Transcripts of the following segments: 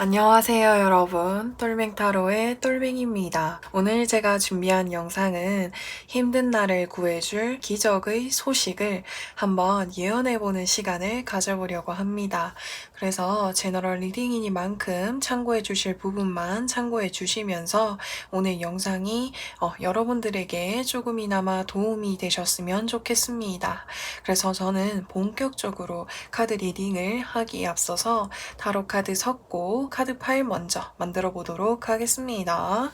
안녕하세요, 여러분. 똘맹타로의 똘맹입니다. 오늘 제가 준비한 영상은 힘든 날을 구해줄 기적의 소식을 한번 예언해보는 시간을 가져보려고 합니다. 그래서 제너럴 리딩이니만큼 참고해 주실 부분만 참고해 주시면서 오늘 영상이 여러분들에게 조금이나마 도움이 되셨으면 좋겠습니다. 그래서 저는 본격적으로 카드 리딩을 하기에 앞서서 타로 카드 섞고 카드 파일 먼저 만들어 보도록 하겠습니다.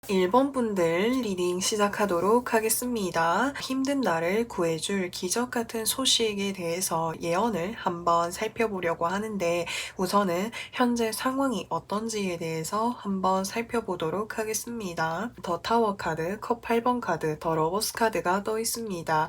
일 번 분들 리딩 시작하도록 하겠습니다. 힘든 날을 구해줄 기적 같은 소식에 대해서 예언을 한번 살펴보려고 하는데 우선은 현재 상황이 어떤지에 대해서 한번 살펴보도록 하겠습니다. 더 타워 카드, 컵 8번 카드, 더 러버스 카드가 떠 있습니다.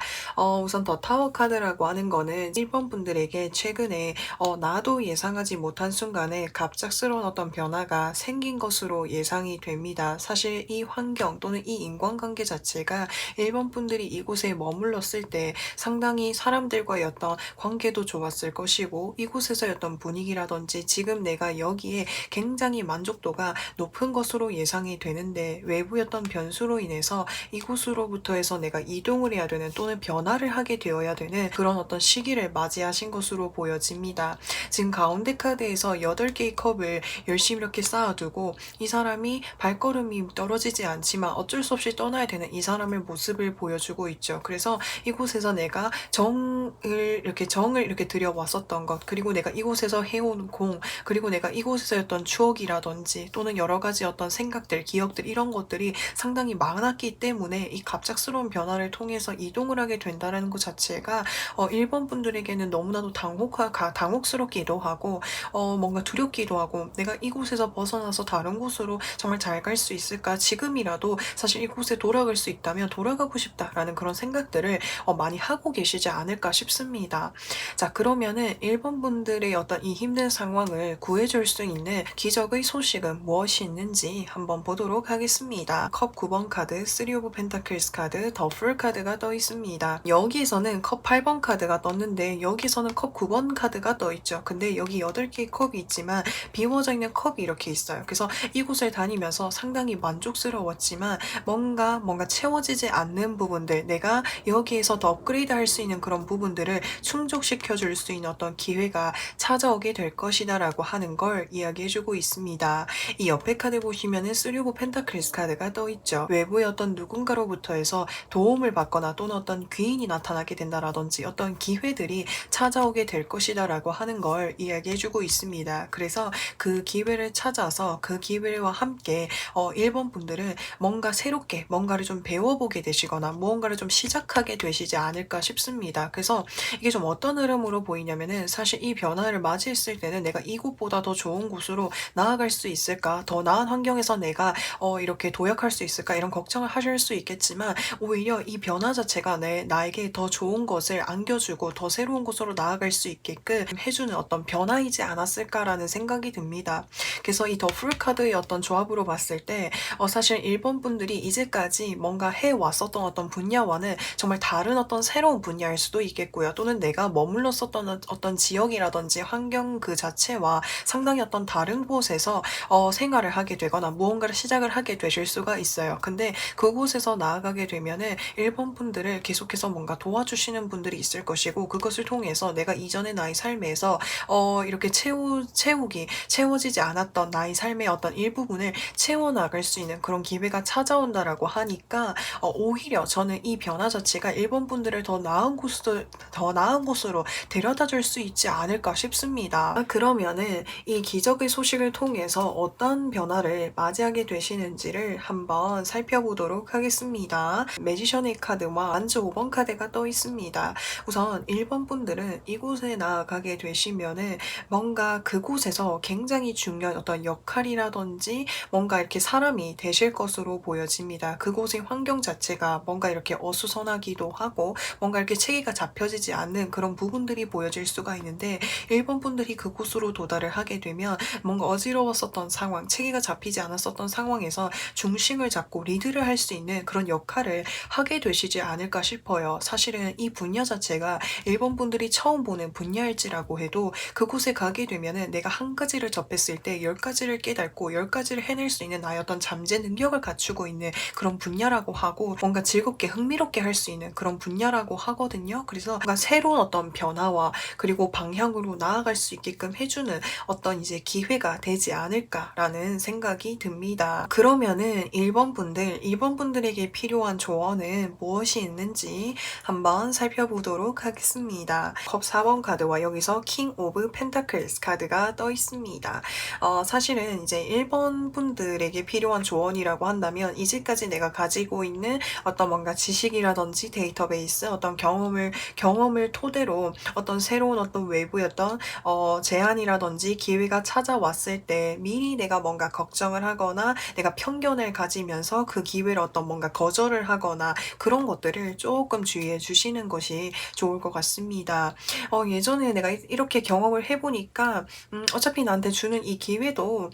우선 더 타워 카드라고 하는 거는 1번 분들에게 최근에 나도 예상하지 못한 순간에 갑작스러운 어떤 변화가 생긴 것으로 예상이 됩니다. 사실 이 환경 또는 이 인간관계 자체가 일본 분들이 이곳에 머물렀을 때 상당히 사람들과의 어떤 관계도 좋았을 것이고 이곳에서의 어떤 분위기라든지 지금 내가 여기에 굉장히 만족도가 높은 것으로 예상이 되는데 외부였던 변수로 인해서 이곳으로부터 해서 내가 이동을 해야 되는 또는 변화를 하게 되어야 되는 그런 어떤 시기를 맞이하신 것으로 보여집니다. 지금 가운데 카드에서 8개의 컵을 열심히 이렇게 쌓아두고 이 사람이 발걸음이 떨어지지 않지만 어쩔 수 없이 떠나야 되는 이 사람의 모습을 보여주고 있죠. 그래서 이곳에서 내가 정을 이렇게 들여왔었던 것, 그리고 내가 이곳에서 해온 공, 그리고 내가 이곳에서였던 추억이라든지 또는 여러 가지 어떤 생각들, 기억들 이런 것들이 상당히 많았기 때문에 이 갑작스러운 변화를 통해서 이동을 하게 된다는 것 자체가 일본 분들에게는 너무나도 당혹스럽기도 하고 뭔가 두렵기도 하고 내가 이곳에서 벗어나서 다른 곳으로 정말 잘 갈 수 있을까? 지금이라도 사실 이곳에 돌아갈 수 있다면 돌아가고 싶다라는 그런 생각들을 많이 하고 계시지 않을까 싶습니다. 자, 그러면은 일본 분들의 어떤 이 힘든 상황을 구해줄 수 있는 기적의 소식은 무엇이 있는지 한번 보도록 하겠습니다. 컵 9번 카드, 3 오브 펜타클스 카드, 더 풀 카드가 떠 있습니다. 여기에서는 컵 8번 카드가 떴는데 여기서는 컵 9번 카드가 떠 있죠. 근데 여기 8개의 컵이 있지만 비워져 있는 컵이 이렇게 있어요. 그래서 이곳을 다니면서 상당히 만족스러웠지만 뭔가 채워지지 않는 부분들, 내가 여기에서 더 업그레이드 할 수 있는 그런 부분들을 충족시켜 줄 수 있는 어떤 기회가 찾아오게 될 것이다 라고 하는 걸 이야기해 주고 있습니다. 이 옆에 카드 보시면은 3 오브 펜타클스 카드가 떠 있죠. 외부의 어떤 누군가로부터 해서 도움을 받거나 또는 어떤 귀인이 나타나게 된다라든지 어떤 기회들이 찾아오게 될 것이다 라고 하는 걸 이야기해 주고 있습니다. 그래서 그 기회를 찾아서 그 기회와 함께 1번 분들은 뭔가 새롭게 뭔가를 좀 배워보게 되시거나 무언가를 좀 시작하게 되시지 않을까 싶습니다. 그래서 이게 좀 어떤 흐름으로 보이냐면은 사실 이 변화를 맞이했을 때는 내가 이곳보다 더 좋은 곳으로 나아갈 수 있을까? 더 나은 환경에서 내가 이렇게 도약할 수 있을까? 이런 걱정을 하실 수 있겠지만 오히려 이 변화 자체가 나에게 더 좋은 것을 안겨주고 더 새로운 곳으로 나아갈 수 있게끔 해주는 어떤 변화이지 않았을까라는 생각이 듭니다. 그래서 이 더 풀 카드의 어떤 조합으로 봤을 때 사실 1번 분들이 이제까지 뭔가 해왔었던 어떤 분야와는 정말 다른 어떤 새로운 분야일 수도 있겠고요. 또는 내가 머물렀었던 어떤 지역이라든지 환경 그 자체와 상당히 어떤 다른 곳에서 생활을 하게 되거나 무언가를 시작을 하게 되실 수가 있어요. 근데 그곳에서 나아가게 되면은 1번 분들을 계속해서 뭔가 도와주시는 분들이 있을 것이고 그것을 통해서 내가 이전의 나의 삶에서 이렇게 채워지지 않았던 나의 삶의 어떤 일부분을 채워나갈 수 있는 그런 기회가 찾아온다라고 하니까 오히려 저는 이 변화 자체가 1번 분들을 더 나은 곳으로 데려다 줄 수 있지 않을까 싶습니다. 그러면은 이 기적의 소식을 통해서 어떤 변화를 맞이하게 되시는지를 한번 살펴보도록 하겠습니다. 매지션의 카드와 완즈 5번 카드가 떠 있습니다. 우선 1번 분들은 이곳에 나아가게 되시면은 뭔가 그곳에서 굉장히 중요한 어떤 역할이라든지 뭔가 이렇게 사람이 되실 것으로 보여집니다. 그곳의 환경 자체가 뭔가 이렇게 어수선하기도 하고 뭔가 이렇게 체계가 잡혀지지 않는 그런 부분들이 보여질 수가 있는데 1번 분들이 그곳으로 도달을 하게 되면 뭔가 어지러웠었던 상황, 체계가 잡히지 않았었던 상황에서 중심을 잡고 리드를 할 수 있는 그런 역할을 하게 되시지 않을까 싶어요. 사실은 이 분야 자체가 1번 분들이 처음 보는 분야일지라고 해도 그곳에 가게 되면은 내가 한 가지를 접했을 때 10가지를 깨닫고 10가지를 해낼 수 있는 나의 어떤 잠재 능력을 갖추고 있는 그런 분야라고 하고 뭔가 즐겁게 흥미롭게 할 수 있는 그런 분야라고 하거든요. 그래서 뭔가 새로운 어떤 변화와 그리고 방향으로 나아갈 수 있게끔 해주는 어떤 이제 기회가 되지 않을까라는 생각이 듭니다. 그러면은 1번 분들, 2번 분들에게 필요한 조언은 무엇이 있는지 한번 살펴보도록 하겠습니다. 컵 4번 카드와 여기서 킹 오브 펜타클스 카드가 떠 있습니다. 사실은 이제 1번 분들에게 필요한 조언이라고 한다면 이제까지 내가 가지고 있는 어떤 뭔가 지식이라든지 데이터베이스, 어떤 경험을 토대로 어떤 새로운 어떤 외부의 어떤 제안이라든지 기회가 찾아왔을 때 미리 내가 뭔가 걱정을 하거나 내가 편견을 가지면서 그 기회를 어떤 뭔가 거절을 하거나 그런 것들을 조금 주의해 주시는 것이 좋을 것 같습니다. 예전에 내가 이렇게 경험을 해보니까 어차피 나한테 주는 이 기회도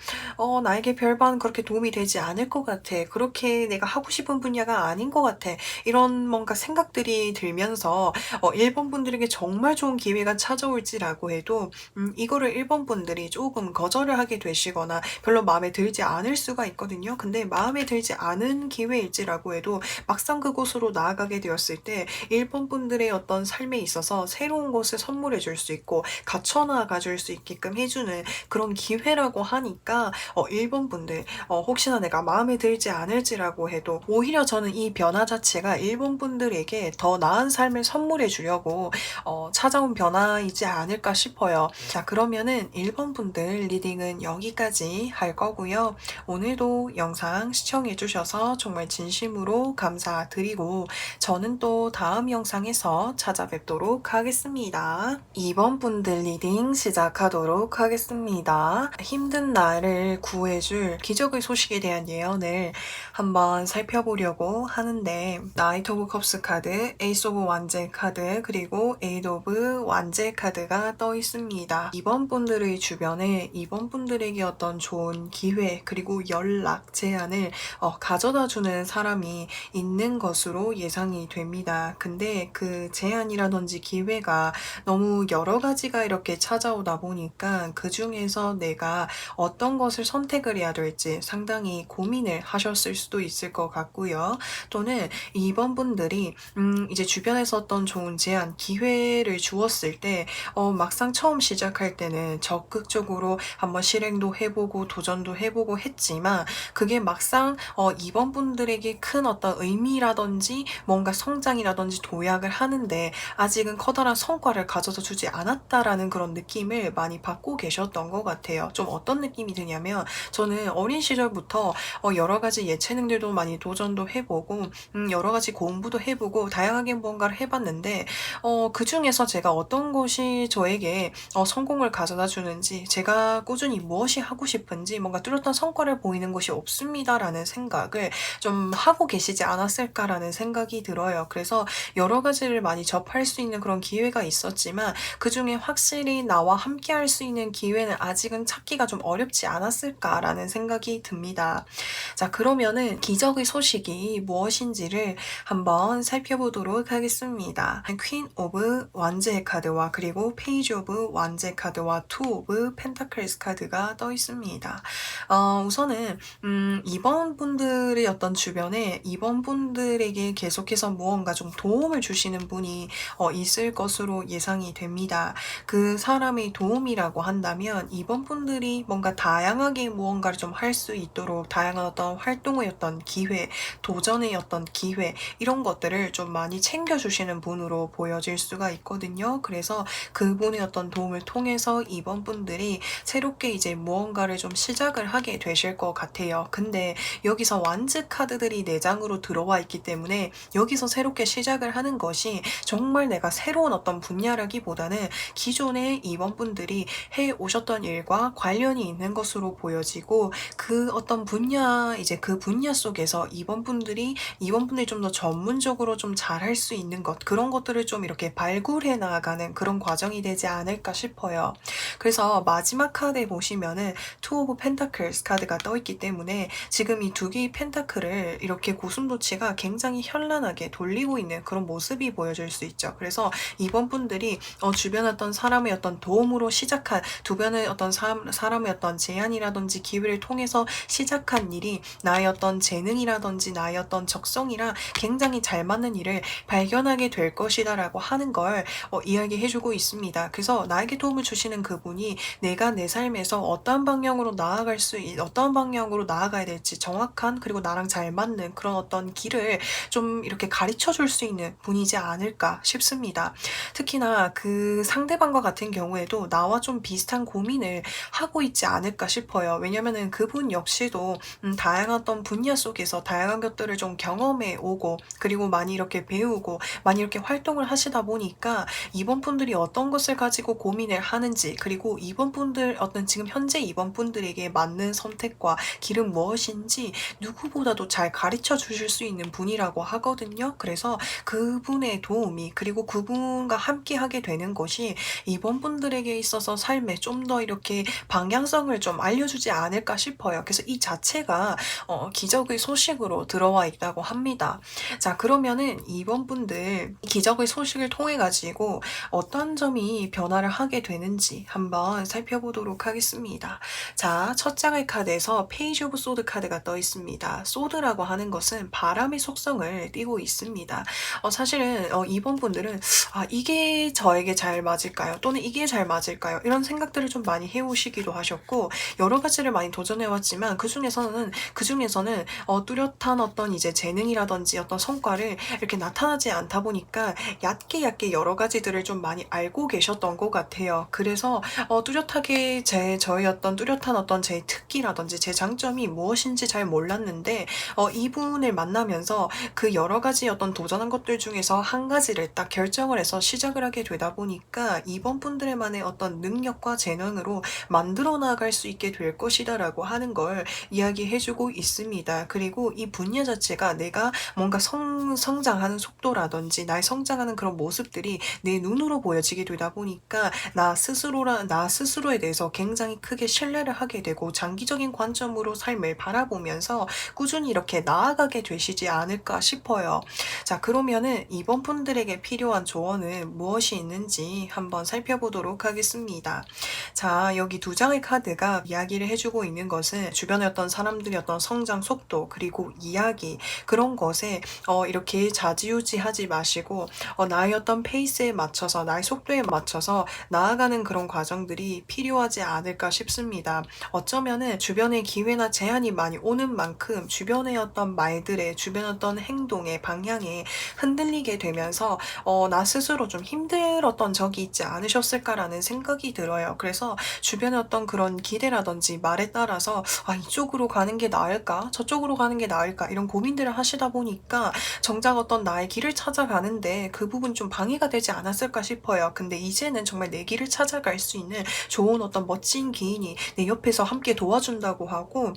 나에게 별반 그렇게 도움이 되지 않을 것 같아. 그렇게 내가 하고 싶은 분야가 아닌 것 같아. 이런 뭔가 생각들이 들면서 1번 분들에게 정말 좋은 기회가 찾아올지라고 해도 이거를 1번 분들이 조금 거절을 하게 되시거나 별로 마음에 들지 않을 수가 있거든요. 근데 마음에 들지 않은 기회일지라고 해도 막상 그곳으로 나아가게 되었을 때 1번 분들의 어떤 삶에 있어서 새로운 것을 선물해 줄 수 있고 갖춰 나가 줄 수 있게끔 해주는 그런 기회라고 하니까 1번 분들 혹시나 내가 마음에 들지 않을지라고 해도 오히려 저는 이 변화 자체가 1번 분들에게 더 나은 삶을 선물해 주려고 찾아온 변화이지 않을까 싶어요. 자, 그러면은 1번 분들 리딩은 여기까지 할 거고요. 오늘도 영상 시청해 주셔서 정말 진심으로 감사드리고 저는 또 다음 영상에서 찾아뵙도록 하겠습니다. 2번 분들 리딩 시작하도록 하겠습니다. 힘든 나를 구해줄 기적의 소식에 대한 예언을 한번 살펴보려고 하는데 나이트 오브 컵스 카드, 에이스 오브 완제 카드, 그리고 에이드 오브 완제 카드가 떠 있습니다. 이번 분들의 주변에 이번 분들에게 어떤 좋은 기회 그리고 연락, 제안을 가져다주는 사람이 있는 것으로 예상이 됩니다. 근데 그 제안이라든지 기회가 너무 여러 가지가 이렇게 찾아오다 보니까 그 중에서 내가 어떤 것을 선택을 해야 될지 상당히 고민 고민을 하셨을 수도 있을 것 같고요. 또는 이번 분들이 이제 주변에서 어떤 좋은 제안, 기회를 주었을 때 막상 처음 시작할 때는 적극적으로 한번 실행도 해보고 도전도 해보고 했지만 그게 막상 이번 분들에게 큰 어떤 의미라든지 뭔가 성장이라든지 도약을 하는데 아직은 커다란 성과를 가져다 주지 않았다라는 그런 느낌을 많이 받고 계셨던 것 같아요. 좀 어떤 느낌이 드냐면 저는 어린 시절부터 여러 가지 예체능들도 많이 도전도 해보고 여러 가지 공부도 해보고 다양하게 뭔가를 해봤는데 그중에서 제가 어떤 것이 저에게 성공을 가져다 주는지 제가 꾸준히 무엇이 하고 싶은지 뭔가 뚜렷한 성과를 보이는 것이 없습니다라는 생각을 좀 하고 계시지 않았을까라는 생각이 들어요. 그래서 여러 가지를 많이 접할 수 있는 그런 기회가 있었지만 그중에 확실히 나와 함께 할 수 있는 기회는 아직은 찾기가 좀 어렵지 않았을까라는 생각이 듭니다. 자, 그러면은 기적의 소식이 무엇인지를 한번 살펴보도록 하겠습니다. 퀸 오브 완즈의 카드와 그리고 페이지 오브 완즈의 카드와 투 오브 펜타클스 카드가 떠 있습니다. 우선은 이번 분들의 어떤 주변에 이번 분들에게 계속해서 무언가 좀 도움을 주시는 분이 있을 것으로 예상이 됩니다. 그 사람의 도움이라고 한다면 이번 분들이 뭔가 다양하게 무언가를 좀 할 수 있도록 다양한 어떤 활동의 어떤 기회, 도전의 어떤 기회 이런 것들을 좀 많이 챙겨주시는 분으로 보여질 수가 있거든요. 그래서 그분의 어떤 도움을 통해서 이번 분들이 새롭게 이제 무언가를 좀 시작을 하게 되실 것 같아요. 근데 여기서 완즈 카드들이 4장으로 들어와 있기 때문에 여기서 새롭게 시작을 하는 것이 정말 내가 새로운 어떤 분야라기보다는 기존에 이번 분들이 해 오셨던 일과 관련이 있는 것으로 보여지고 그 어떤 분야 이제 그 분야 속에서 이번 분들이 좀 더 전문적으로 좀 잘할 수 있는 것 그런 것들을 좀 이렇게 발굴해 나가는 그런 과정이 되지 않을까 싶어요. 그래서 마지막 카드에 보시면은 투 오브 펜타클스 카드가 떠 있기 때문에 지금 이 두 개의 펜타클을 이렇게 고슴도치가 굉장히 현란하게 돌리고 있는 그런 모습이 보여질 수 있죠. 그래서 이번 분들이 주변 어떤 사람의 어떤 도움으로 시작한 주변의 어떤 사람의 어떤 제안이라든지 기회를 통해서 시작한 일이 나의 어떤 재능이라든지 나의 어떤 적성이랑 굉장히 잘 맞는 일을 발견하게 될 것이다라고 하는 걸 이야기해주고 있습니다. 그래서 나에게 도움을 주시는 그분이 내가 내 삶에서 어떠한 방향으로 나아가야 될지 정확한 그리고 나랑 잘 맞는 그런 어떤 길을 좀 이렇게 가르쳐 줄 수 있는 분이지 않을까 싶습니다. 특히나 그 상대방과 같은 경우에도 나와 좀 비슷한 고민을 하고 있지 않을까 싶어요. 왜냐면은 그분 역시도 다양한 어떤 분야 속에서 다양한 것들을 좀 경험해 오고 그리고 많이 이렇게 배우고 많이 이렇게 활동을 하시다 보니까 이번 분들이 어떤 것을 가지고 고민을 하는지 그리고 이번 분들 어떤 지금 현재 이번 분들에게 맞는 선택과 길은 무엇인지 누구보다도 잘 가르쳐 주실 수 있는 분이라고 하거든요. 그래서 그분의 도움이 그리고 그분과 함께 하게 되는 것이 이번 분들에게 있어서 삶에 좀 더 이렇게 방향성을 좀 알려주지 않을까 싶어요. 그래서 이 자체가 기적의 소식으로 들어와 있다고 합니다. 자, 그러면은 이번 분들 기적의 소식을 통해 가지고 어떤 점이 변화를 하게 되는지 한번 살펴보도록 하겠습니다. 자, 첫 장의 카드에서 페이지 오브 소드 카드가 떠 있습니다. 소드라고 하는 것은 바람의 속성을 띠고 있습니다. 사실은 이번 분들은 이게 저에게 잘 맞을까요? 또는 이게 잘 맞을까요? 이런 생각들을 좀 많이 해오시기도 하셨고 여러 가지를 많이 도전해왔지만 그 중에서는 뚜렷한 어떤 이제 재능이라든지 어떤 성과를 이렇게 나타나지 않다 보니까 얕게 여러 가지들을 좀 많이 알고 계셨던 것 같아요. 그래서 뚜렷하게 저의 어떤 뚜렷한 어떤 제 특기라든지 제 장점이 무엇인지 잘 몰랐는데 이분을 만나면서 그 여러 가지 어떤 도전한 것들 중에서 한 가지를 딱 결정을 해서 시작을 하게 되다 보니까 이번 분들만의 어떤 능력과 재능으로 만들어 나갈 수 있게 될 것이다라고 하는 걸 이야기해주고 있습니다. 그리고 이 분야 자체가 내가 뭔가 성장하는 속도라든지 나의 성장하는 그런 모습들이 내 눈으로 보여지게 되다 보니까 나 스스로에 대해서 굉장히 크게 신뢰를 하게 되고 장기적인 관점으로 삶을 바라보면서 꾸준히 이렇게 나아가게 되시지 않을까 싶어요. 자, 그러면은 이번 분들에게 필요한 조언은 무엇이 있는지 한번 살펴보도록 하겠습니다. 자, 여기 두 장의 카드가 이야기를 해주고 있는 것은 주변의 어떤 사람 사람들의 어떤 성장 속도 그리고 이야기 그런 것에 이렇게 좌지우지하지 마시고 나의 어떤 페이스에 맞춰서 나의 속도에 맞춰서 나아가는 그런 과정들이 필요하지 않을까 싶습니다. 어쩌면은 주변에 기회나 제한이 많이 오는 만큼 주변의 어떤 말들에 주변 어떤 행동의 방향에 흔들리게 되면서 나 스스로 좀 힘들었던 적이 있지 않으셨을까라는 생각이 들어요. 그래서 주변의 어떤 그런 기대라든지 말에 따라서 이쪽으로 가는 게 나을까? 저쪽으로 가는 게 나을까? 이런 고민들을 하시다 보니까 정작 어떤 나의 길을 찾아가는데 그 부분 좀 방해가 되지 않았을까 싶어요. 근데 이제는 정말 내 길을 찾아갈 수 있는 좋은 어떤 멋진 기인이 내 옆에서 함께 도와준다고 하고,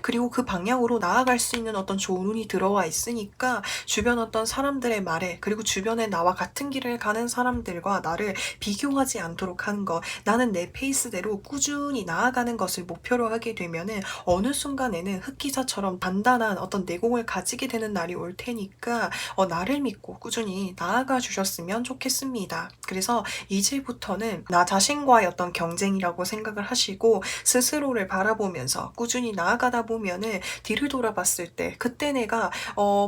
그리고 그 방향으로 나아갈 수 있는 어떤 좋은 운이 들어와 있으니까 주변 어떤 사람들의 말에, 그리고 주변에 나와 같은 길을 가는 사람들과 나를 비교하지 않도록 하는 것, 나는 내 페이스대로 꾸준히 나아가는 것을 목표로 하게 되면은 어느 순간에는 흑기사처럼 단단한 어떤 내공을 가지게 되는 날이 올 테니까 나를 믿고 꾸준히 나아가 주셨으면 좋겠습니다. 그래서 이제부터는 나 자신과의 어떤 경쟁이라고 생각을 하시고 스스로를 바라보면서 꾸준히 나아가다 보면은 뒤를 돌아봤을 때 그때 내가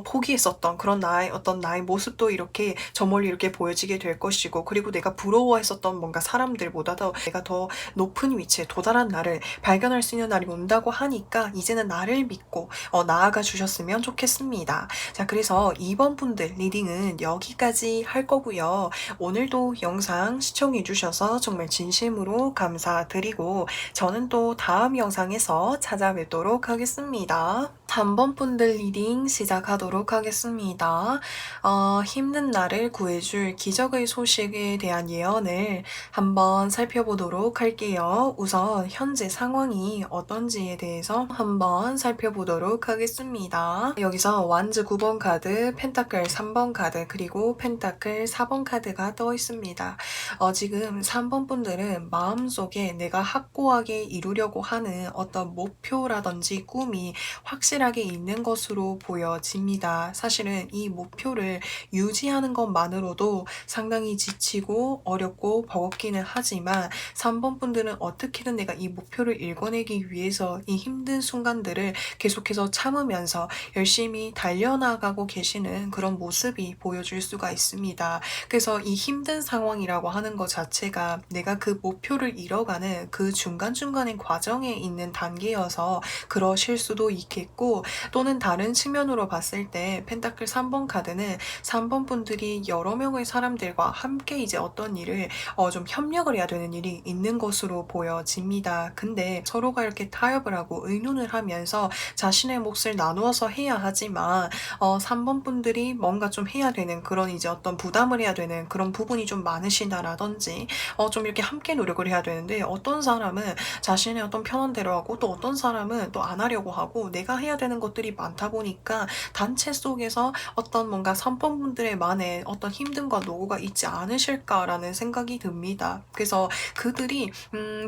포기했었던 그런 나의 모습도 이렇게 저 멀리 이렇게 보여지게 될 것이고, 그리고 내가 부러워했었던 뭔가 사람들보다도 내가 더 높은 위치에 도달한 나를 발견할 수 있는 날이 온다고 하니까 이제는 나를 믿고 나아가 주셨으면 좋겠습니다. 자, 그래서 이번 분들 리딩은 여기까지 할 거고요. 오늘도 영상 시청해 주셔서 정말 진심으로 감사드리고 저는 또 다음 영상에서 찾아뵙도록 하겠습니다. 3번 분들 리딩 시작하도록 하겠습니다. 힘든 나를 구해줄 기적의 소식에 대한 예언을 한번 살펴보도록 할게요. 우선 현재 상황이 어떤지에 대해서 한번 살펴보도록 하겠습니다. 여기서 완즈 9번 카드, 펜타클 3번 카드, 그리고 펜타클 4번 카드가 떠 있습니다. 지금 3번 분들은 마음속에 내가 확고하게 이루려고 하는 어떤 목표라든지 꿈이 확실하게 있는 것으로 보여집니다. 사실은 이 목표를 유지하는 것만으로도 상당히 지치고 어렵고 버겁기는 하지만 3번 분들은 어떻게든 내가 이 목표를 일궈내기 위해서 이 힘든 순간들을 계속해서 참으면서 열심히 달려나가고 계시는 그런 모습이 보여줄 수가 있습니다. 그래서 이 힘든 상황이라고 하는 것 자체가 내가 그 목표를 이뤄가는 그 중간중간의 과정에 있는 단계여서 그러실 수도 있겠고, 또는 다른 측면으로 봤을 때 펜타클 3번 카드는 3번 분들이 여러 명의 사람들과 함께 이제 어떤 일을 좀 협력을 해야 되는 일이 있는 것으로 보여집니다. 근데 서로가 이렇게 타협을 하고 의논을 하면서 자신의 몫을 나누어서 해야 하지만 3번 분들이 뭔가 좀 해야 되는 그런 이제 어떤 부담을 해야 되는 그런 부분이 좀 많으시다라든지 좀 이렇게 함께 노력을 해야 되는데 어떤 사람은 자신의 어떤 편한 대로 하고 또 어떤 사람은 또 안 하려고 하고 내가 해야 되는 것들이 많다 보니까 단체 속에서 어떤 뭔가 3번 분들의 만의 어떤 힘듦과 노고가 있지 않으실까라는 생각이 듭니다. 그래서 그들이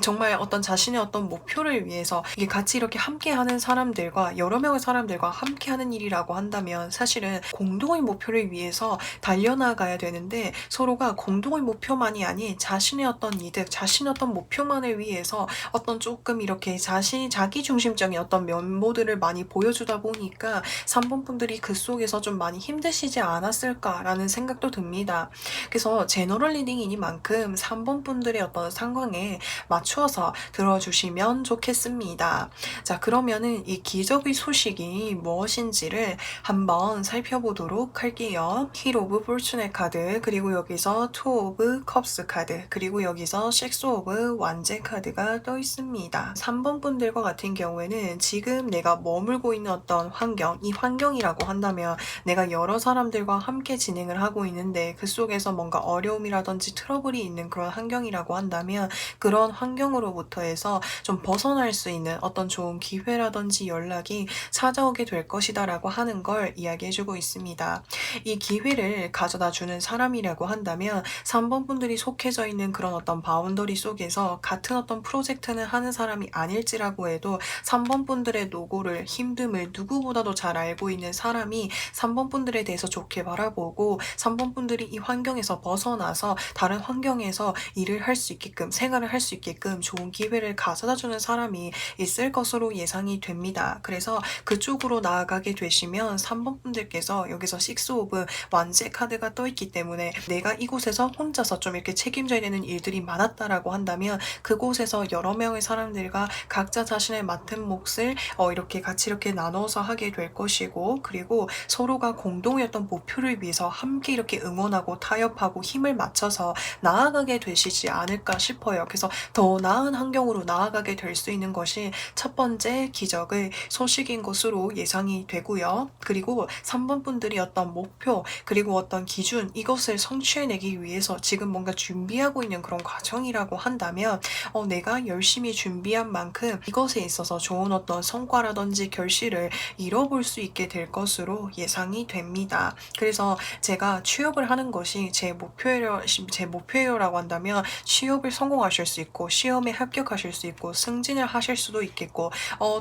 정말 어떤 자신의 어떤 목표를 위해서 이게 같이 이렇게 함께하는 사람들과 여러 명의 사람들과 함께하는 일이라고 한다면 사실은 공동의 목표를 위해서 달려나가야 되는데 서로가 공동의 목표만이 아닌 자신의 어떤 이득, 자신의 어떤 목표만을 위해서 어떤 조금 이렇게 자기 중심적인 어떤 면모들을 많이 보여주다 보니까 3번 분들이 그 속에서 좀 많이 힘드시지 않았을까라는 생각도 듭니다. 그래서 제너럴 리딩이니만큼 3번 분들의 어떤 상황에 맞추어서 들어주시면 좋겠습니다. 자, 그러면은 이 기적의 소식이 무엇인지를 한번 살펴보도록 할게요. 힐 오브 포르추네 카드, 그리고 여기서 투 오브 컵스 카드, 그리고 여기서 식스 오브 완제 카드가 떠 있습니다. 3번 분들과 같은 경우에는 지금 내가 머물고 있는 어떤 환경, 이 환경이라고 한다면 내가 여러 사람들과 함께 진행을 하고 있는데 그 속에서 뭔가 어려움이라든지 트러블이 있는 그런 환경이라고 한다면 그런 환경으로부터 해서 좀 벗어날 수 있는 어떤 좋은 기회라든지 연락이 찾아오게 될 것이다 라고 하는 걸 이야기해주고 있습니다. 이 기회를 가져다 주는 사람이라고 한다면 3번 분들이 속해져 있는 그런 어떤 바운더리 속에서 같은 어떤 프로젝트는 하는 사람이 아닐지라고 해도 3번 분들의 노고를, 힘듦을 누구보다도 잘 알고 있는 사람이 3번 분들에 대해서 좋게 바라보고 3번 분들이 이 환경에서 벗어나서 다른 환경에서 일을 할 수 있게끔 생활을 할 수 있게끔 좋은 기회를 가져다주는 사람이 있을 것으로 예상이 됩니다. 그래서 그쪽으로 나아가게 되시면 3번 분들께서 여기서 식스 오브 완제 카드가 떠 있기 때문에 내가 이곳에서 혼자서 좀 이렇게 책임져야 되는 일들이 많았다라고 한다면 그곳에서 여러 명의 사람들과 각자 자신의 맡은 몫을 이렇게 같이 이렇게 나눠서 하게 될 것이고, 그리고 서로가 공동의 어떤 목표를 위해서 함께 이렇게 응원하고 타협하고 힘을 맞춰서 나아가게 되시지 않을까 싶어요. 그래서 더 나은 환경으로 나아가게 될 수 있는 것이 첫 번째 기적의 소식인 것으로 예상이 되고요. 그리고 3번 분들이 어떤 목표 그리고 어떤 기준 이것을 성취해내기 위해서 지금 뭔가 준비하고 있는 그런 과정이라고 한다면 내가 열심히 준비한 만큼 이것에 있어서 좋은 어떤 성과라든지 결실을 이뤄볼 수 있게 될 것으로 예상이 됩니다. 그래서 제가 취업을 하는 것이 제 목표예요라고 한다면 취업을 성공하실 수 있고 시험에 합격하실 수 있고 승진을 하실 수도 있겠고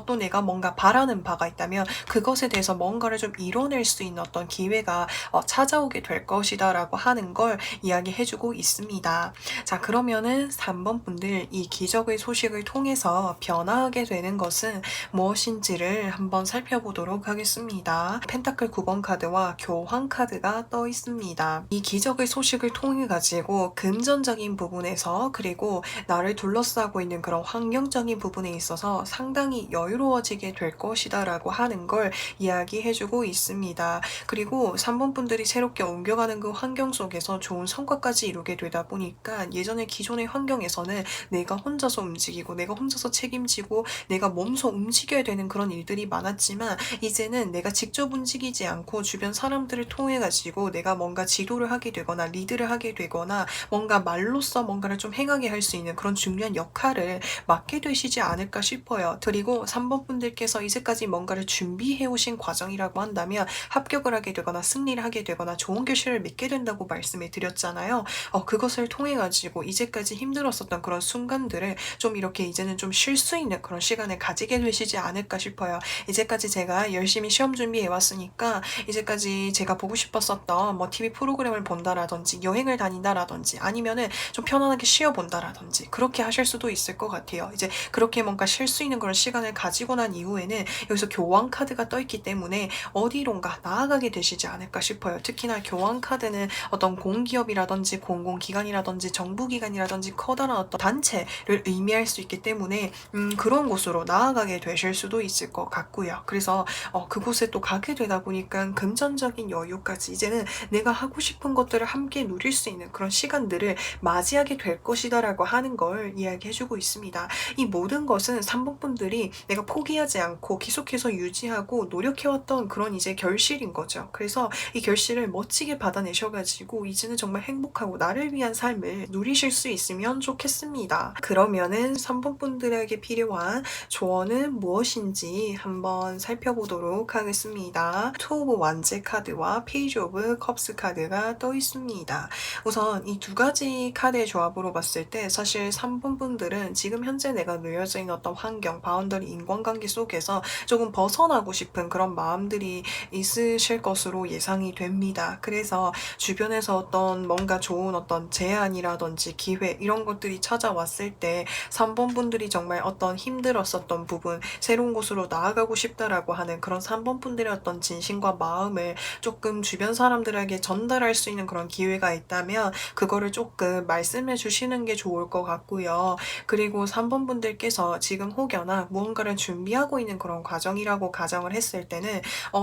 또 내가 뭔가 바라는 바가 있다면 그것에 대해서 뭔가를 좀 이뤄낼 수 있는 어떤 기회가 찾아오게 될 것이다 라고 하는 걸 이야기해주고 있습니다. 자, 그러면은 3번 분들 이 기적의 소식을 통해서 변화하게 되는 것은 무엇인지를 한번 살펴보도록 하겠습니다. 펜타클 9번 카드와 교황 카드가 떠 있습니다. 이 기적의 소식을 통해 가지고 금전적인 부분에서 그리고 나를 둘러싸고 있는 그런 환경적인 부분에 있어서 상당히 여유로워지게 될 것이다 라고 하는 걸 이야기해주고 있습니다. 그리고 3번 분들이 새롭게 옮겨가는 그 환경 속에서 좋은 성과까지 이루게 되다 보니까 예전에 기존의 환경에서는 내가 혼자서 움직이고 내가 혼자서 책임지고 내가 몸소 움직여야 되는 그런 일들이 많았지만 이제는 내가 직접 움직이지 않고 주변 사람들을 통해 가지고 내가 뭔가 지도를 하게 되거나 리드를 하게 되거나 뭔가 말로써 뭔가를 좀 행하게 할 수 있는 그런 중요한 역할을 맡게 되시지 않을까 싶어요. 그리고 3번 분들께서 이제까지 뭔가를 준비해 오신 과정이라고 한다면 합격을 하게 되거나 승리를 하게 되거나 좋은 결실을 맺게 된다고 말씀을 드렸잖아요. 그것을 통해 가지고 이제까지 힘들었었던 그런 순간들을 좀 이렇게 이제는 좀 쉴 수 있는 그런 시간을 가지게 되시지 않을까 싶어요. 이제까지 제가 열심히 시험 준비해 왔으니까 이제까지 제가 보고 싶었었던 뭐 TV 프로그램을 본다라든지 여행을 다닌다라든지 아니면은 좀 편안하게 쉬어본다라든지 그렇게 하실 수도 있을 것 같아요. 이제 그렇게 뭔가 쉴 수 있는 그런 시간을 가지고 난 이후에는 여기서 교환 카드가 떠 있기 때문에 어디론가 나아가게 되시지 않을까 싶어요. 특히나 교환 카드는 어떤 공기업이라든지 공공기관이라든지 정부기관이라든지 커다란 어떤 단체를 의미할 수 있기 때문에 그런 곳으로 나아가게 되실 수도 있을 것 같고요. 그래서 그곳에 또 가게 되다 보니까 금전적인 여유까지 이제는 내가 하고 싶은 것들을 함께 누릴 수 있는 그런 시간들을 맞이하게 될 것이다 라고 하는 걸 이야기해주고 있습니다. 이 모든 것은 3번 분들이 내가 포기하지 않고 계속해서 유지하고 노력해왔던 그런 이제 결실인 거죠. 그래서 이 결실을 멋지게 받아내셔가지고 이제는 정말 행복하고 나를 위한 삶을 누리실 수 있으면 좋겠습니다. 그러면은 3번 분들에게 필요한 조언은 무엇인지 한번 살펴보도록 하겠습니다. 투 오브 완제 카드와 페이지 오브 컵스 카드가 떠 있습니다. 우선 이 두 가지 카드의 조합으로 봤을 때 사실 3번 분들은 지금 현재 내가 놓여져 있는 어떤 환경, 바운더리, 인간관계 속에서 조금 벗어나고 싶은 그런 마음들이 있으실 것으로 예상이 됩니다. 그래서 주변에서 어떤 뭔가 좋은 어떤 제안이라든지 기회 이런 것들이 찾아왔을 때 3번 분들이 정말 어떤 힘들었었던 부분, 새로운 곳으로 나아가고 싶다라고 하는 그런 3번 분들의 어떤 진심과 마음을 조금 주변 사람들에게 전달할 수 있는 그런 기회가 있다면 그거를 조금 말씀해 주시는 게 좋을 것 같고요. 그리고 3번 분들께서 지금 혹여나 무언가를 준비하고 있는 그런 과정이라고 가정을 했을 때는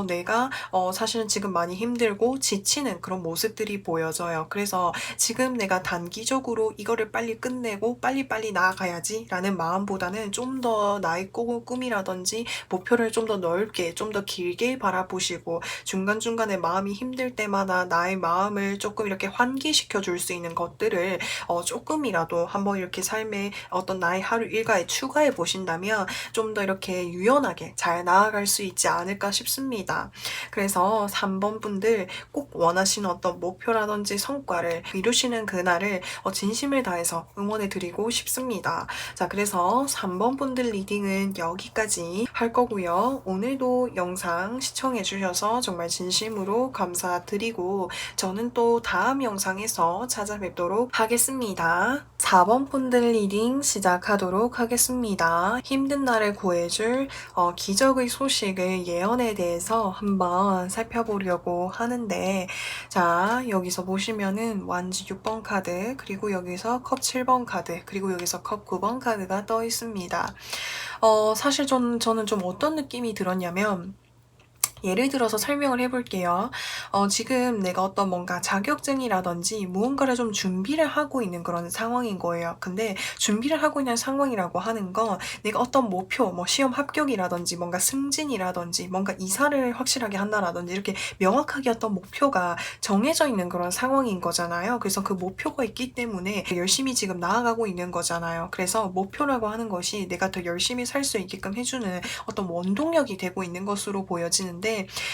내가 사실은 지금 많이 힘들고 지치는 그런 모습들이 보여져요. 그래서 지금 내가 단기적으로 이거를 빨리 끝내고 빨리빨리 나아가야지 라는 마음보다는 좀 더 나의 꿈이라든지 목표를 좀 더 넓게 좀 더 길게 바라보시고 중간중간에 마음이 힘들 때마다 나의 마음을 조금 이렇게 환기시켜 줄 수 있는 것들을 조금이라도 한번 이렇게 삶에 어떤 나의 하루 일과에 추가해 보신다면 좀 더 이렇게 유연하게 잘 나아갈 수 있지 않을까 싶습니다. 그래서 3번 분들 꼭 원하시는 어떤 목표라든지 성과를 이루시는 그날을 진심을 다해서 응원해 드리고 싶습니다. 자, 그래서 3번 분들 리딩은 여기까지 할 거고요. 있고요. 오늘도 영상 시청해주셔서 정말 진심으로 감사드리고 저는 또 다음 영상에서 찾아뵙도록 하겠습니다. 4번 분들 리딩 시작하도록 하겠습니다. 힘든 날을 구해줄 기적의 소식의 예언에 대해서 한번 살펴보려고 하는데, 자, 여기서 보시면은 완지 6번 카드, 그리고 여기서 컵 7번 카드, 그리고 여기서 컵 9번 카드가 떠 있습니다. 사실 저는 좀 어떤 느낌이 들었냐면, 예를 들어서 설명을 해볼게요. 지금 내가 어떤 뭔가 자격증이라든지 무언가를 좀 준비를 하고 있는 그런 상황인 거예요. 근데 준비를 하고 있는 상황이라고 하는 건 내가 어떤 목표, 뭐 시험 합격이라든지 뭔가 승진이라든지 뭔가 이사를 확실하게 한다라든지 이렇게 명확하게 어떤 목표가 정해져 있는 그런 상황인 거잖아요. 그래서 그 목표가 있기 때문에 열심히 지금 나아가고 있는 거잖아요. 그래서 목표라고 하는 것이 내가 더 열심히 살 수 있게끔 해주는 어떤 원동력이 되고 있는 것으로 보여지는데,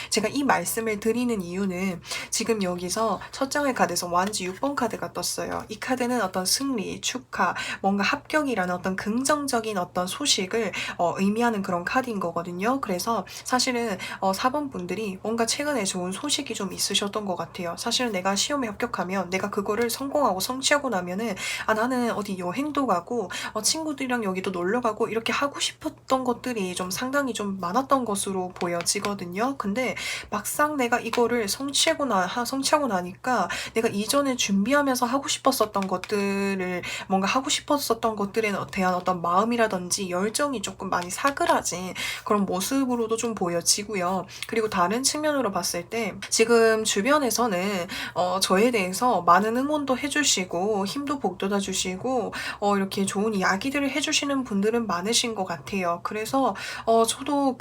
제가 이 말씀을 드리는 이유는 지금 여기서 첫 장의 카드에서 완지 6번 카드가 떴어요. 이 카드는 어떤 승리, 축하, 뭔가 합격이라는 어떤 긍정적인 어떤 소식을 의미하는 그런 카드인 거거든요. 그래서 사실은 4번 분들이 뭔가 최근에 좋은 소식이 좀 있으셨던 것 같아요. 사실은 내가 시험에 합격하면 내가 그거를 성공하고 성취하고 나면은 나는 어디 여행도 가고 친구들이랑 여기도 놀러 가고 이렇게 하고 싶었던 것들이 좀 상당히 좀 많았던 것으로 보여지거든요. 근데 막상 내가 이거를 성취하고 나니까 내가 이전에 준비하면서 하고 싶었었던 것들을 뭔가 하고 싶었었던 것들에 대한 어떤 마음이라든지 열정이 조금 많이 사그라진 그런 모습으로도 좀 보여지고요. 그리고 다른 측면으로 봤을 때 지금 주변에서는 저에 대해서 많은 응원도 해주시고 힘도 북돋아 주시고 이렇게 좋은 이야기들을 해주시는 분들은 많으신 것 같아요. 그래서 저도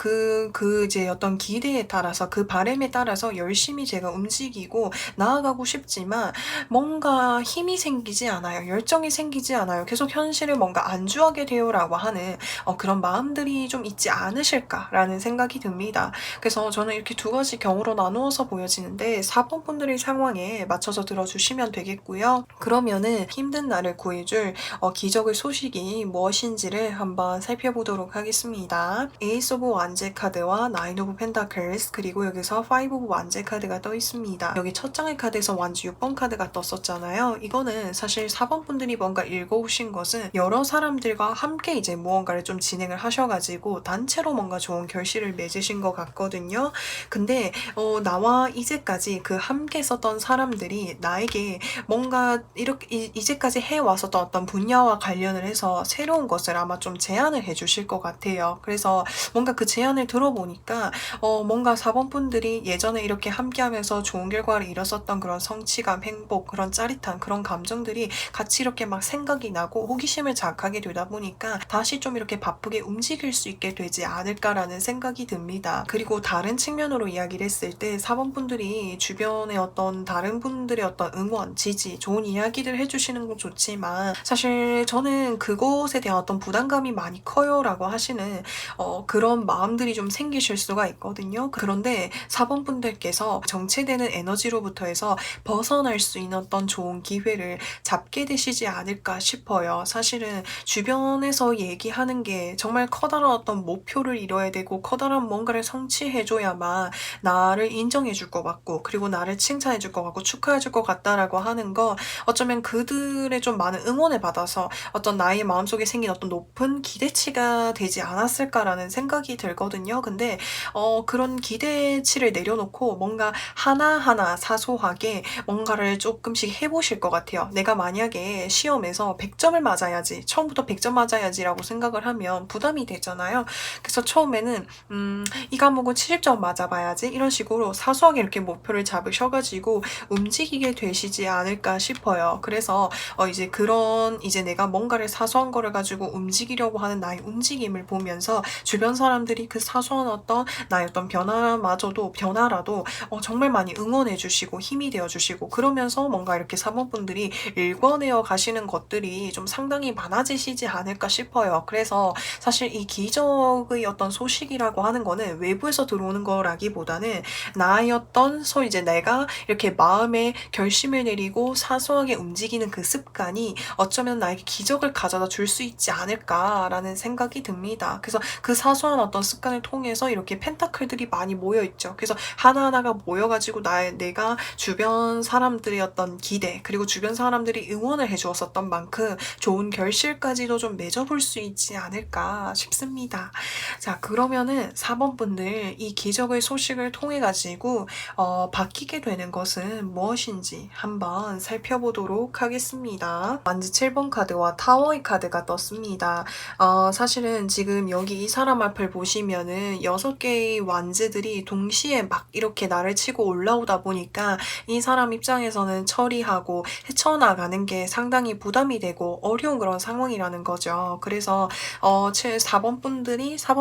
이제 어떤 기대에 따라서 그 바람에 따라서 열심히 제가 움직이고 나아가고 싶지만 뭔가 힘이 생기지 않아요. 열정이 생기지 않아요. 계속 현실을 뭔가 안주하게 되요라고 하는 그런 마음들이 좀 있지 않으실까라는 생각이 듭니다. 그래서 저는 이렇게 두 가지 경우로 나누어서 보여지는데 4번 분들의 상황에 맞춰서 들어주시면 되겠고요. 그러면은 힘든 나를 구해줄 기적의 소식이 무엇인지를 한번 살펴보도록 하겠습니다. 에이스 오브 완제 카드와 나인 오브 펜타클스, 그리고 여기서 5 오브 완제 카드가 떠 있습니다. 여기 첫 장의 카드에서 완지 6번 카드가 떴었잖아요. 이거는 사실 4번 분들이 뭔가 읽어오신 것은 여러 사람들과 함께 이제 무언가를 좀 진행을 하셔가지고 단체로 뭔가 좋은 결실을 맺으신 것 같거든요. 근데 나와 이제까지 그 함께 썼던 사람들이 나에게 뭔가 이렇게 이제까지 해왔었던 어떤 분야와 관련을 해서 새로운 것을 아마 좀 제안을 해주실 것 같아요. 그래서 뭔가 그 제안을 들어보니까 뭔가 4번 분들이 예전에 이렇게 함께하면서 좋은 결과를 이뤘었던 그런 성취감, 행복, 그런 짜릿한 그런 감정들이 같이 이렇게 막 생각이 나고 호기심을 자극하게 되다 보니까 다시 좀 이렇게 바쁘게 움직일 수 있게 되지 않을까라는 생각이 듭니다. 그리고 다른 측면으로 이야기를 했을 때 4번 분들이 주변에 어떤 다른 분들의 어떤 응원, 지지, 좋은 이야기들 해주시는 건 좋지만 사실 저는 그것에 대한 어떤 부담감이 많이 커요 라고 하시는 그런 마음들이 좀 생기실 수가 있거든요. 그런데 4번 분들께서 정체되는 에너지로부터 해서 벗어날 수 있는 어떤 좋은 기회를 잡게 되시지 않을까 싶어요. 사실은 주변에서 얘기하는 게 정말 커다란 어떤 목표를 이뤄야 되고 커다란 뭔가를 성취해줘야만 나를 인정해줄 것 같고 그리고 나를 칭찬해줄 것 같고 축하해줄 것 같다라고 하는 거, 어쩌면 그들의 좀 많은 응원을 받아서 어떤 나의 마음속에 생긴 어떤 높은 기대치가 되지 않았을까라는 생각이 들거든요. 근데 그런 기대치를 내려놓고 뭔가 하나하나 사소하게 뭔가를 조금씩 해보실 것 같아요. 내가 만약에 시험에서 100점을 맞아야지, 처음부터 100점 맞아야지라고 생각을 하면 부담이 되잖아요. 그래서 처음에는 이 과목은 70점 맞아봐야지, 이런 식으로 사소하게 이렇게 목표를 잡으셔가지고 움직이게 되시지 않을까 싶어요. 그래서 이제 내가 뭔가를 사소한 거를 가지고 움직이려고 하는 나의 움직임을 보면서 주변 사람들이 그 사소한 어떤 나의 어떤 변화라도 정말 많이 응원해 주시고 힘이 되어 주시고, 그러면서 뭔가 이렇게 사모분들이 일궈내어 가시는 것들이 좀 상당히 많아지시지 않을까 싶어요. 그래서 사실 이 기적의 어떤 소식이라고 하는 거는 외부에서 들어오는 거라기보다는 나의 어떤 소위 이제 내가 이렇게 마음에 결심을 내리고 사소하게 움직이는 그 습관이 어쩌면 나에게 기적을 가져다 줄 수 있지 않을까라는 생각이 듭니다. 그래서 그 사소한 어떤 습관을 통해서 이렇게 펜타클들이 많이 모여 있죠. 그래서 하나하나가 모여가지고 내가 주변 사람들의 어떤 기대, 그리고 주변 사람들이 응원을 해주었었던 만큼 좋은 결실까지도 좀 맺어볼 수 있지 않을까 싶습니다. 자, 그러면은 4번 분들, 이 기적의 소식을 통해 가지고 바뀌게 되는 것은 무엇인지 한번 살펴보도록 하겠습니다. 완지 7번 카드와 타워의 카드가 떴습니다. 사실은 지금 여기 이 사람 앞을 보시면은 6개의 완즈들이 동시에 막 이렇게 나를 치고 올라오다 보니까 이 사람 입장에서는 처리하고 헤쳐나가는 게 상당히 부담이 되고 어려운 그런 상황이라는 거죠. 그래서 4번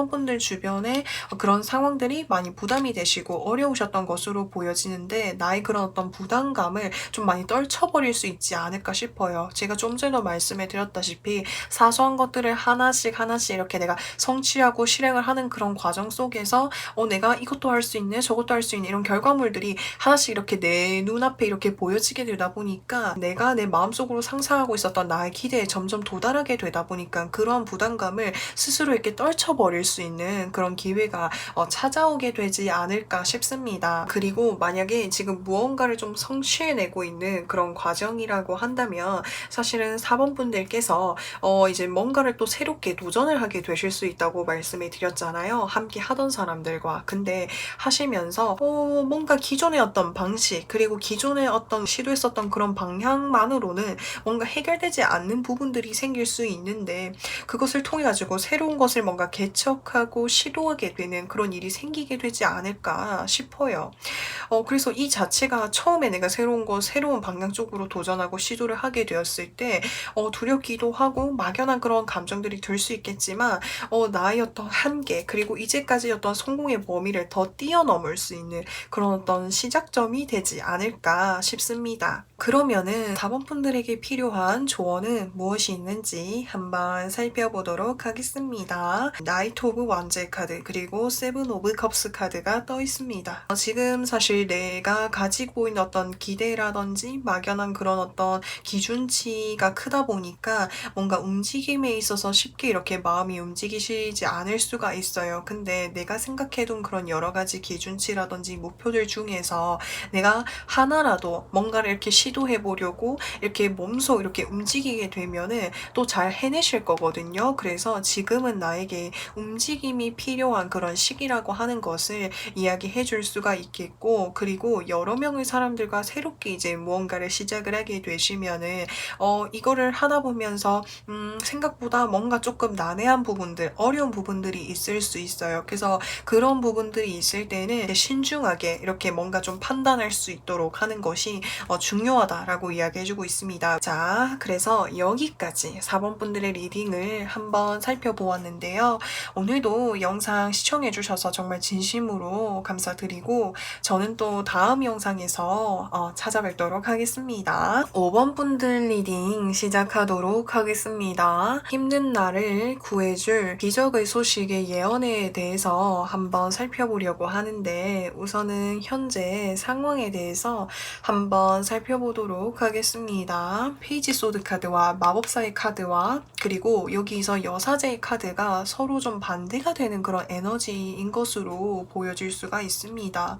분들 주변에 그런 상황들이 많이 부담이 되시고 어려우셨던 것으로 보여지는데, 나의 그런 어떤 부담감을 좀 많이 떨쳐버릴 수 있지 않을까 싶어요. 제가 좀 전에 말씀해 드렸다시피 사소한 것들을 하나씩 이렇게 내가 성취하고 실행을 하는 그런 과정 속에서 내가 이것도 할 수 있네, 저것도 할 수 있네, 이런 결과물들이 하나씩 이렇게 내 눈앞에 이렇게 보여지게 되다 보니까 내가 내 마음속으로 상상하고 있었던 나의 기대에 점점 도달하게 되다 보니까 그런 부담감을 스스로 이렇게 떨쳐버릴 수 있는 그런 기회가 찾아오게 되지 않을까 싶습니다. 그리고 만약에 지금 무언가를 좀 성취해내고 있는 그런 과정이라고 한다면 사실은 4번 분들께서 이제 뭔가를 또 새롭게 도전을 하게 되실 수 있다고 말씀을 드렸잖아요. 함께 하던 사람들과. 근데 하시면서 뭔가 기존의 어떤 방식, 그리고 기존의 어떤 시도했었던 그런 방향만으로는 뭔가 해결되지 않는 부분들이 생길 수 있는데, 그것을 통해 가지고 새로운 것을 뭔가 개척하고 시도하게 되는 그런 일이 생기게 되지 않을까 싶어요. 그래서 이 자체가 처음에 내가 새로운 방향 쪽으로 도전하고 시도를 하게 되었을 때 두렵기도 하고 막연한 그런 감정들이 들 수 있겠지만 나의 어떤 한계, 그리고 이제까지 어떤 성공의 범위를 더 뛰어넘을 수 있는 그런 어떤 시작점이 되지 않을까 싶습니다. 그러면은 4번 분들에게 필요한 조언은 무엇이 있는지 한번 살펴보도록 하겠습니다. 나이트 오브 완제 카드, 그리고 세븐 오브 컵스 카드가 떠 있습니다. 지금 사실 내가 가지고 있는 어떤 기대라든지 막연한 그런 어떤 기준치가 크다 보니까 뭔가 움직임에 있어서 쉽게 이렇게 마음이 움직이시지 않을 수가 있어요. 근데 내가 생각해둔 그런 여러 가지 기준치라든지 목표들 중에서 내가 하나라도 뭔가를 이렇게 시도해보려고 이렇게 몸소 이렇게 움직이게 되면은 또 잘 해내실 거거든요. 그래서 지금은 나에게 움직임이 필요한 그런 시기라고 하는 것을 이야기해 줄 수가 있겠고, 그리고 여러 명의 사람들과 새롭게 이제 무언가를 시작을 하게 되시면은 이거를 하다 보면서 생각보다 뭔가 조금 난해한 부분들, 어려운 부분들이 있을 수 있어요. 그래서 그런 부분들이 있을 때는 신중하게 이렇게 뭔가 좀 판단할 수 있도록 하는 것이 중요하다라고 이야기해주고 있습니다. 자, 그래서 여기까지 4번 분들의 리딩을 한번 살펴보았는데요. 오늘도 영상 시청해주셔서 정말 진심으로 감사드리고, 저는 또 다음 영상에서 찾아뵙도록 하겠습니다. 5번 분들 리딩 시작하도록 하겠습니다. 힘든 나를 구해줄 기적의 소식의 예언에 대해서 한번 살펴보려고 하는데, 우선은 현재 상황에 대해서 한번 살펴보도록 하겠습니다. 페이지 소드 카드와 마법사의 카드와 그리고 여기서 여사제의 카드가 서로 좀 반대가 되는 그런 에너지인 것으로 보여질 수가 있습니다.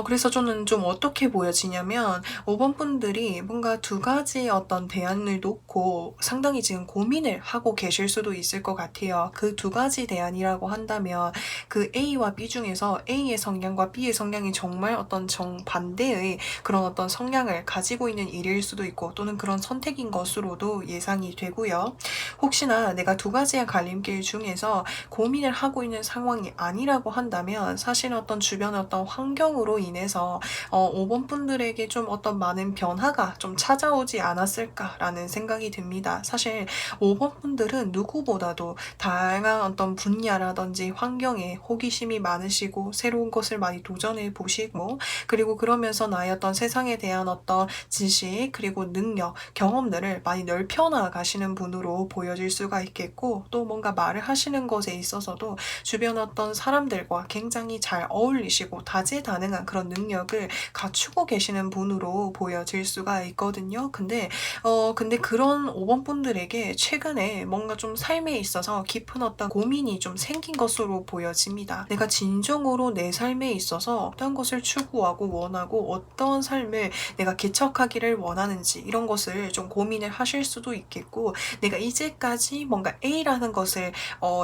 그래서 저는 좀 어떻게 보여지냐면 5번 분들이 뭔가 두 가지 어떤 대안을 놓고 상당히 지금 고민을 하고 계실 수도 있을 것 같아요. 그 두 가지 대안이라고 한다면 그 A와 B 중에서 A의 성향과 B의 성향이 정말 어떤 정반대의 그런 어떤 성향을 가지고 있는 일일 수도 있고, 또는 그런 선택인 것으로도 예상이 되고요. 혹시나 내가 두 가지의 갈림길 중에서 고민을 하고 있는 상황이 아니라고 한다면 사실 어떤 주변의 어떤 환경으로 인해서 5번 분들에게 좀 어떤 많은 변화가 좀 찾아오지 않았을까라는 생각이 듭니다. 사실 5번 분들은 누구보다도 다양한 어떤 분야라든지 환경에 호기심이 많으시고 새로운 것을 많이 도전해 보시고, 그리고 그러면서 나의 어떤 세상에 대한 어떤 지식 그리고 능력, 경험들을 많이 넓혀 나가시는 분으로 보여질 수가 있겠고, 또 뭔가 말을 하시는 것에 있어서도 주변 어떤 사람들과 굉장히 잘 어울리시고 다재다능한 그런 능력을 갖추고 계시는 분으로 보여질 수가 있거든요. 근데 그런 5번 분들에게 최근에 뭔가 좀 삶에 있어서 깊은 어떤 고민이 좀 생긴 것으로 보여집니다. 내가 진정으로 내 삶에 있어서 어떤 것을 추구하고 원하고 어떤 삶을 내가 개척하기를 원하는지 이런 것을 좀 고민을 하실 수도 있겠고, 내가 이제까지 뭔가 A라는 것을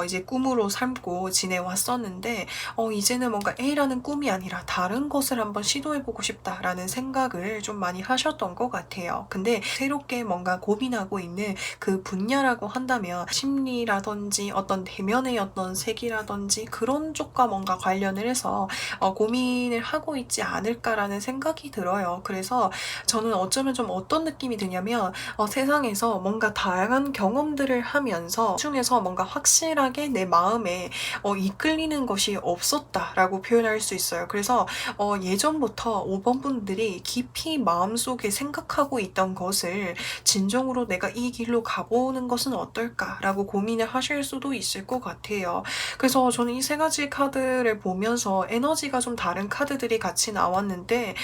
이제 꿈으로 삼고 지내왔었는데 이제는 뭔가 A라는 꿈이 아니라 다른 것을 한번 시도해보고 싶다라는 생각을 좀 많이 하셨던 것 같아요. 근데 새롭게 뭔가 고민하고 있는 그 분야라고 한다면 심리라든지 어떤 대면의 어떤 색이라든지 그런 쪽과 뭔가 관련을 해서 고민을 하고 있지 않을까라는 생각이 들어요. 그래서 저는 어쩌면 좀 어떤 느낌이 드냐면 세상에서 뭔가 다양한 경험들을 하면서 중에서 뭔가 확실하게 내 마음에 이끌리는 것이 없었다라고 표현할 수 있어요. 그래서 예전부터 5번 분들이 깊이 마음속에 생각하고 있던 것을 진정으로 내가 이 길로 가보는 것은 어떨까라고 고민을 하실 수도 있을 것 같아요. 그래서 저는 이 세 가지 카드를 보면서 에너지가 좀 다른 카드들이 같이 나왔는데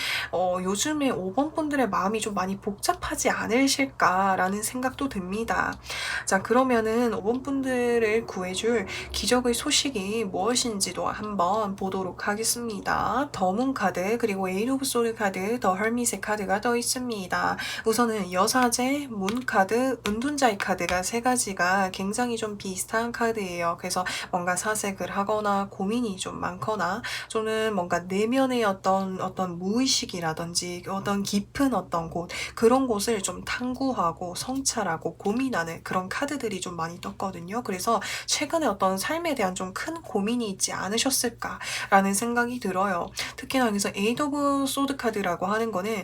요즘에 5번 분들의 마음이 좀 많이 복잡하지 않으실까라는 생각도 듭니다. 자, 그러면은 5번 분들을 구해줄 기적의 소식이 무엇인지도 한번 보도록 하겠습니다. 더문 카드, 그리고 에이드 오브 소드 카드, 더 헐밋의 카드가 더 있습니다. 우선은 여사제, 문 카드, 은둔자의 카드가 세 가지가 굉장히 좀 비슷한 카드예요. 그래서 뭔가 사색을 하거나 고민이 좀 많거나, 저는 뭔가 내면의 어떤 무의식이라든지 어떤 깊은 어떤 곳, 그런 곳을 좀 탐구하고 성찰하고 고민하는 그런 카드들이 좀 많이 떴거든요. 그래서 최근에 어떤 삶에 대한 좀 큰 고민이 있지 않으셨을까라는 생각이 들어요. 특히나 그래서 에이드 오브 소드 카드라고 하는 거는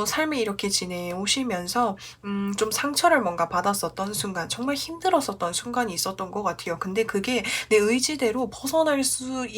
삶에 이렇게 지내오시면서 좀 상처를 뭔가 받았었던 순간, 정말 힘들었었던 순간이 있었던 것 같아요. 근데 그게 내 의지대로 벗어날 수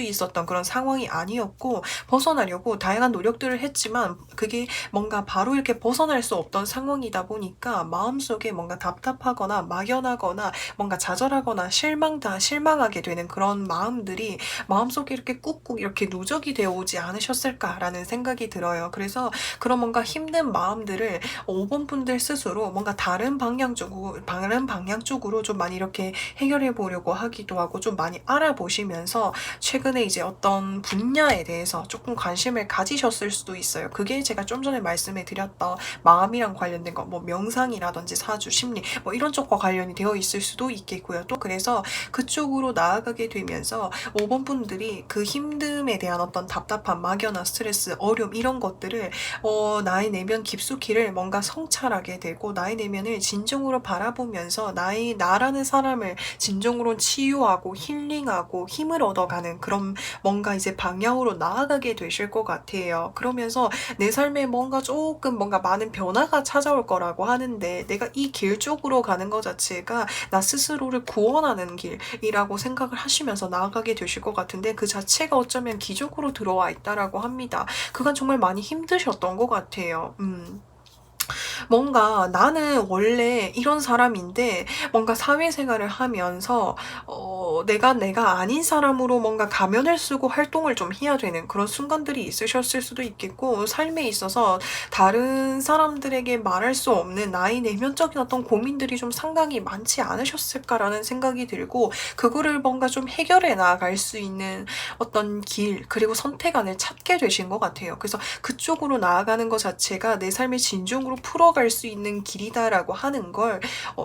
있었던 그런 상황이 아니었고, 벗어나려고 다양한 노력들을 했지만 그게 뭔가 바로 이렇게 벗어날 수 없던 상황이다 보니까 마음속에 뭔가 답답하거나 막연하거나 뭔가 좌절하거나 실망하게 되는 그런 마음들이 마음속에 이렇게 꾹꾹 이렇게 누적이 되어 오지 않으셨을까라는 생각이 들어요. 그래서 그런 뭔가 힘든 마음들을 5번 분들 스스로 뭔가 다른 방향 쪽으로 좀 많이 이렇게 해결해 보려고 하기도 하고, 좀 많이 알아보시면서 최근에 이제 어떤 분야에 대해서 조금 관심을 가지셨을 수도 있어요. 그게 제가 좀 전에 말씀해 드렸던 마음이랑 관련된 거, 뭐 명상이라든지 사주, 심리, 뭐 이런 쪽과 관련이 되어 있을 수도 있겠고요. 또 그래서 그쪽으로 나아가게 되면서 5번 분들이 그 힘듦에 대한 어떤 답답함, 막연한 스트레스, 어려움 이런 것들을 나의 내면 깊숙이를 뭔가 성찰하게 되고, 나의 내면을 진정으로 바라보면서 나라는 사람을 진정으로 치유하고 힐링하고 힘을 얻어가는 그런 뭔가 이제 방향으로 나아가게 되실 것 같아요. 그러면서 내 삶에 뭔가 많은 변화가 찾아올 거라고 하는데, 내가 이 길 쪽으로 가는 것 자체가 나 스스로를 구원하는 길이라고 생각을 하시면서 나아가게 되실 것 같은데, 그 자체가 어쩌면 기적으로 들어와 있다라고 합니다. 그간 정말 많이 힘드셨던 것 같아요. 뭔가 나는 원래 이런 사람인데 뭔가 사회생활을 하면서 내가 아닌 사람으로 뭔가 가면을 쓰고 활동을 좀 해야 되는 그런 순간들이 있으셨을 수도 있겠고, 삶에 있어서 다른 사람들에게 말할 수 없는 나의 내면적인 어떤 고민들이 좀 상당히 많지 않으셨을까라는 생각이 들고, 그거를 뭔가 좀 해결해 나갈 수 있는 어떤 길 그리고 선택안을 찾게 되신 것 같아요. 그래서 그쪽으로 나아가는 것 자체가 내 삶을 진정으로 풀어갈 풀어갈 수 있는 길이다라고 하는 걸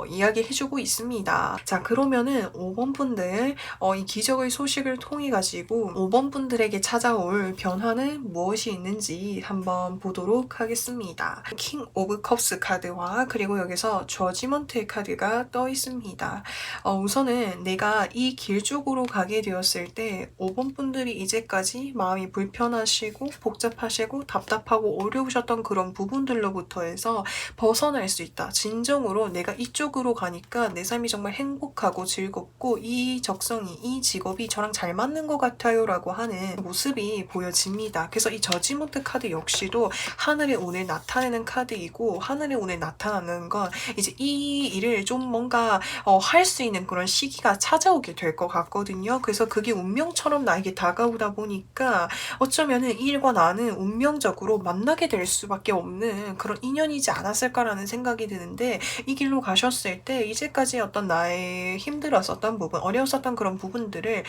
이야기해주고 있습니다. 자, 그러면은 5번 분들 이 기적의 소식을 통해 가지고 5번 분들에게 찾아올 변화는 무엇이 있는지 한번 보도록 하겠습니다. 킹 오브 컵스 카드와 그리고 여기서 저지먼트의 카드가 떠 있습니다. 우선은 내가 이 길 쪽으로 가게 되었을 때 5번 분들이 이제까지 마음이 불편하시고 복잡하시고 답답하고 어려우셨던 그런 부분들로부터 해서 벗어날 수 있다. 진정으로 내가 이쪽으로 가니까 내 삶이 정말 행복하고 즐겁고 이 적성이, 이 직업이 저랑 잘 맞는 것 같아요 라고 하는 모습이 보여집니다. 그래서 이 저지먼트 카드 역시도 하늘에 오늘 나타내는 카드이고, 하늘에 오늘 나타나는 건 이제 이 일을 좀 뭔가 할 수 있는 그런 시기가 찾아오게 될 것 같거든요. 그래서 그게 운명처럼 나에게 다가오다 보니까 어쩌면은 이 일과 나는 운명적으로 만나게 될 수밖에 없는 그런 인연이지 않았을까라는 생각이 드는데, 이 길로 가셨을 때 이제까지 어떤 나의 힘들었었던 부분, 어려웠었던 그런 부분들을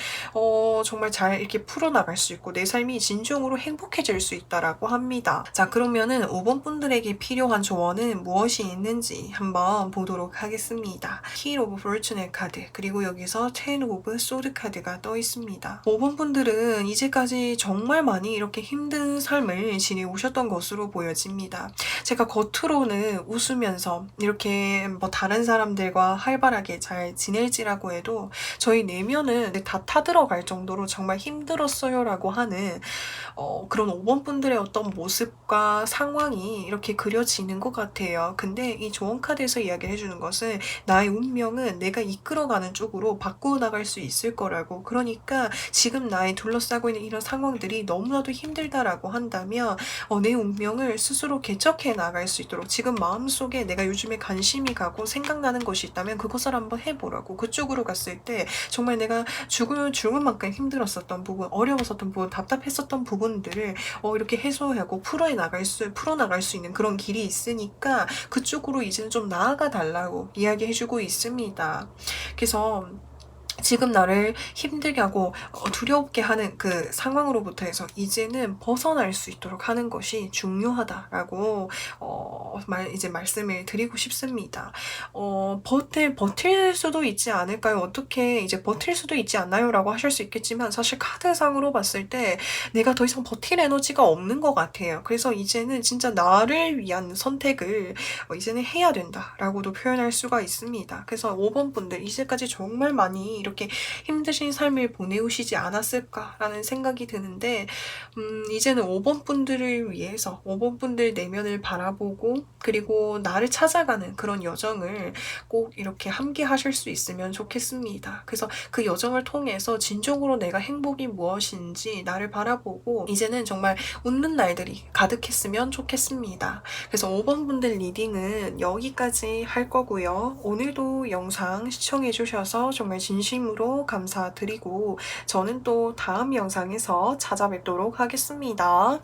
정말 잘 이렇게 풀어나갈 수 있고 내 삶이 진정으로 행복해질 수 있다라고 합니다. 자, 그러면은 5번 분들에게 필요한 조언은 무엇이 있는지 한번 보도록 하겠습니다. 킬 오브 포르춘의 카드, 그리고 여기서 텐 오브 소드 카드가 떠 있습니다. 5번 분들은 이제까지 정말 많이 이렇게 힘든 삶을 지내오셨던 것으로 보여집니다. 제가 겉으로는 웃으면서 이렇게 뭐 다른 사람들과 활발하게 잘 지낼지라고 해도 저희 내면은 다 타들어갈 정도로 정말 힘들었어요 라고 하는 그런 5번 분들의 어떤 모습과 상황이 이렇게 그려지는 것 같아요. 근데 이 조언 카드에서 이야기를 해주는 것은 나의 운명은 내가 이끌어가는 쪽으로 바꾸어 나갈 수 있을 거라고, 그러니까 지금 나의 둘러싸고 있는 이런 상황들이 너무나도 힘들다라고 한다면 내 운명을 스스로 개척해 나갈 수 있도록 지금 마음속에 내가 요즘에 관심이 가고 생각나는 것이 있다면 그것을 한번 해보라고, 그쪽으로 갔을 때 정말 내가 죽을 만큼 힘들었었던 부분, 어려웠었던 부분, 답답했었던 부분들을 이렇게 해소하고 풀어나갈 수 있는 그런 길이 있으니까 그쪽으로 이제는 좀 나아가 달라고 이야기해주고 있습니다. 그래서 지금 나를 힘들게 하고 두렵게 하는 그 상황으로부터 해서 이제는 벗어날 수 있도록 하는 것이 중요하다라고 이제 말씀을 드리고 싶습니다. 버틸 수도 있지 않을까요? 어떻게 이제 버틸 수도 있지 않나요? 라고 하실 수 있겠지만 사실 카드상으로 봤을 때 내가 더 이상 버틸 에너지가 없는 것 같아요. 그래서 이제는 진짜 나를 위한 선택을 이제는 해야 된다라고도 표현할 수가 있습니다. 그래서 5번 분들 이제까지 정말 많이 이렇게 힘드신 삶을 보내오시지 않았을까라는 생각이 드는데, 이제는 5번 분들을 위해서 5번 분들 내면을 바라보고 그리고 나를 찾아가는 그런 여정을 꼭 이렇게 함께 하실 수 있으면 좋겠습니다. 그래서 그 여정을 통해서 진정으로 내가 행복이 무엇인지 나를 바라보고 이제는 정말 웃는 날들이 가득했으면 좋겠습니다. 그래서 5번 분들 리딩은 여기까지 할 거고요. 오늘도 영상 시청해주셔서 정말 진심으로 감사드리고 저는 또 다음 영상에서 찾아뵙도록 하겠습니다.